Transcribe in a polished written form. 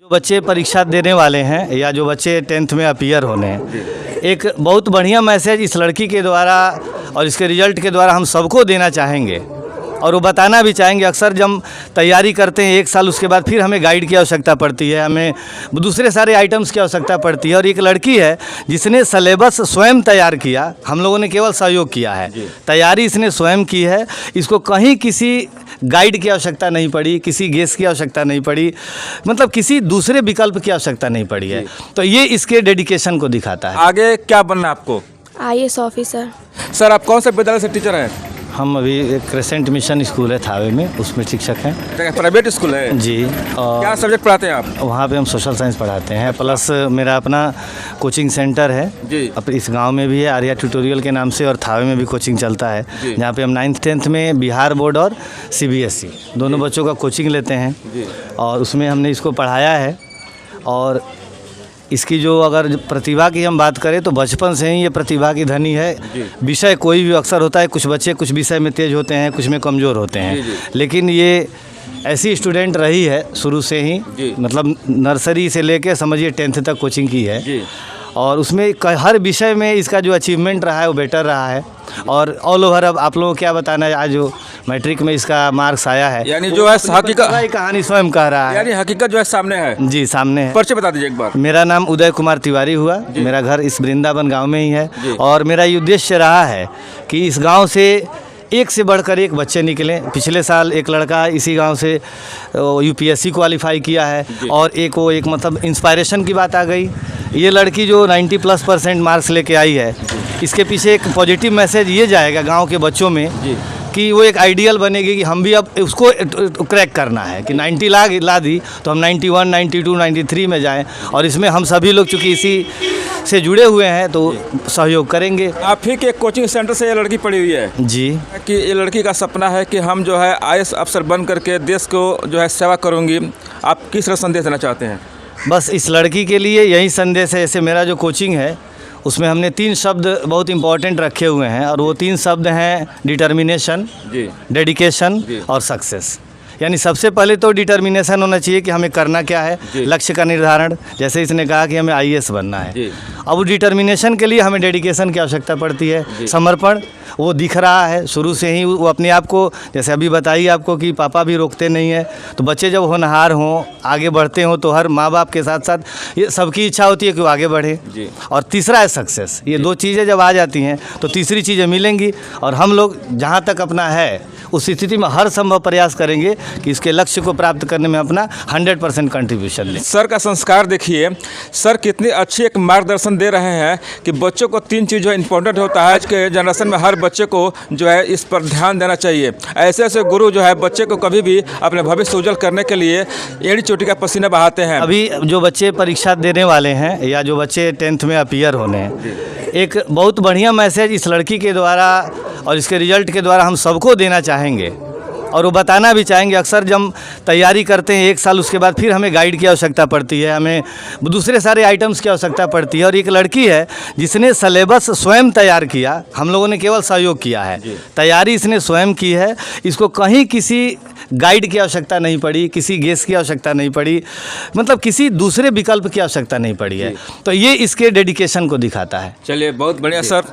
जो बच्चे परीक्षा देने वाले हैं या जो बच्चे 10th में अपीयर होने हैं, एक बहुत बढ़िया मैसेज इस लड़की के द्वारा और इसके रिजल्ट के द्वारा हम सबको देना चाहेंगे और वो बताना भी चाहेंगे। अक्सर जब तैयारी करते हैं 1 साल, उसके बाद फिर हमें गाइड की आवश्यकता पड़ती है, हमें दूसरे सारे आइटम्स की आवश्यकता पड़ती है। और एक लड़की है जिसने सिलेबस स्वयं तैयार किया, हम लोगों ने केवल सहयोग किया है। तैयारी इसने स्वयं की है, इसको कहीं किसी गाइड की आवश्यकता नहीं पड़ी, किसी गेस की आवश्यकता नहीं पड़ी, मतलब किसी दूसरे विकल्प की आवश्यकता नहीं पड़ी है। तो ये इसके डेडिकेशन को दिखाता है। आगे क्या बनना है आपको? IAS officer. सर, आप कौन से विद्यालय से टीचर हैं? हम अभी एक क्रेसेंट मिशन स्कूल है थावे में, उसमें शिक्षक हैं। प्राइवेट स्कूल है जी। और क्या सब्जेक्ट पढ़ाते हैं आप? वहाँ पे हम सोशल साइंस पढ़ाते हैं, प्लस मेरा अपना कोचिंग सेंटर है जी। अब इस गांव में भी है, आर्या ट्यूटोरियल के नाम से, और थावे में भी कोचिंग चलता है, जहाँ पे हम 9th 10th में बिहार बोर्ड और CBSE दोनों बच्चों का कोचिंग लेते हैं। और उसमें हमने इसको पढ़ाया है। और इसकी जो अगर प्रतिभा की हम बात करें तो बचपन से ही ये प्रतिभा की धनी है। विषय कोई भी अक्सर होता है, कुछ बच्चे कुछ विषय में तेज होते हैं, कुछ में कमज़ोर होते हैं, लेकिन ये ऐसी स्टूडेंट रही है शुरू से ही, मतलब नर्सरी से लेके समझिए 10th तक कोचिंग की है। और उसमें हर विषय में इसका जो अचीवमेंट रहा है वो बेटर रहा है। और ऑल ओवर अब आप लोगों को क्या बताना है, आज जो मैट्रिक में इसका मार्क्स आया है, यानी जो है हकीकत कहानी स्वयं कह रहा है, यानी हकीकत जो है सामने है। जी सामने है। परिचय बता दीजिए एक बार। मेरा नाम उदय कुमार तिवारी हुआ, मेरा घर इस वृंदावन गांव में ही है। और मेरा ये उद्देश्य रहा है कि इस गांव से एक से बढ़कर एक बच्चे निकलें। पिछले साल एक लड़का इसी गांव से UPSC क्वालिफाई किया है, और एक मतलब इंस्पायरेशन की बात आ गई। ये लड़की जो 90+% मार्क्स लेके आई है, इसके पीछे एक पॉजिटिव मैसेज ये जाएगा गांव के बच्चों में कि वो एक आइडियल बनेगी कि हम भी अब उसको क्रैक करना है कि 90 ला दी तो हम 91, 92, 93 में जाएं। और इसमें हम सभी लोग चूँकि इसी से जुड़े हुए हैं तो सहयोग करेंगे। आप ही के कोचिंग सेंटर से ये लड़की पढ़ी हुई है जी, कि ये लड़की का सपना है कि हम जो है IAS अफसर बन करके देश को जो है सेवा करूँगी। आप किस तरह संदेश देना चाहते हैं? बस इस लड़की के लिए यही संदेश है। जैसे मेरा जो कोचिंग है उसमें हमने 3 शब्द बहुत इंपॉर्टेंट रखे हुए हैं, और वो 3 शब्द हैं डिटर्मिनेशन, डेडिकेशन और सक्सेस। यानी सबसे पहले तो डिटर्मिनेशन होना चाहिए कि हमें करना क्या है, लक्ष्य का निर्धारण। जैसे इसने कहा कि हमें IAS बनना है, अब डिटर्मिनेशन के लिए हमें डेडिकेशन की आवश्यकता पड़ती है, समर्पण। वो दिख रहा है शुरू से ही, वो अपने आप को, जैसे अभी बताइए आपको कि पापा भी रोकते नहीं है, तो बच्चे जब होनहार हों, आगे बढ़ते हों, तो हर माँ बाप के साथ साथ ये सबकी इच्छा होती है कि वो आगे बढ़े। और तीसरा है सक्सेस। ये 2 चीज़ें जब आ जाती हैं तो तीसरी चीज़ें मिलेंगी। और हम लोग जहाँ तक अपना है उस स्थिति में हर संभव प्रयास करेंगे कि इसके लक्ष्य को प्राप्त करने में अपना 100% कंट्रीब्यूशन लें। सर का संस्कार देखिए, सर कितनी अच्छी एक मार्गदर्शन दे रहे हैं कि बच्चों को 3 चीज़ जो है इंपॉर्टेंट होता है। आज के जनरेशन में हर बच्चे को जो है इस पर ध्यान देना चाहिए। ऐसे ऐसे गुरु जो है बच्चे को कभी भी अपने भविष्य उज्जवल करने के लिए एड़ी चोटी का पसीना बहाते हैं। अभी जो बच्चे परीक्षा देने वाले हैं या जो बच्चे 10th में अपीयर होने हैं, एक बहुत बढ़िया मैसेज इस लड़की के द्वारा और इसके रिजल्ट के द्वारा हम सबको देना चाहेंगे और वो बताना भी चाहेंगे। अक्सर जब तैयारी करते हैं 1 साल, उसके बाद फिर हमें गाइड की आवश्यकता पड़ती है, हमें दूसरे सारे आइटम्स की आवश्यकता पड़ती है। और एक लड़की है जिसने सिलेबस स्वयं तैयार किया, हम लोगों ने केवल सहयोग किया है। तैयारी इसने स्वयं की है, इसको कहीं किसी गाइड की आवश्यकता नहीं पड़ी, किसी गेस की आवश्यकता नहीं पड़ी, मतलब किसी दूसरे विकल्प की आवश्यकता नहीं पड़ी है। तो ये इसके डेडिकेशन को दिखाता है। चलिए, बहुत बढ़िया सर।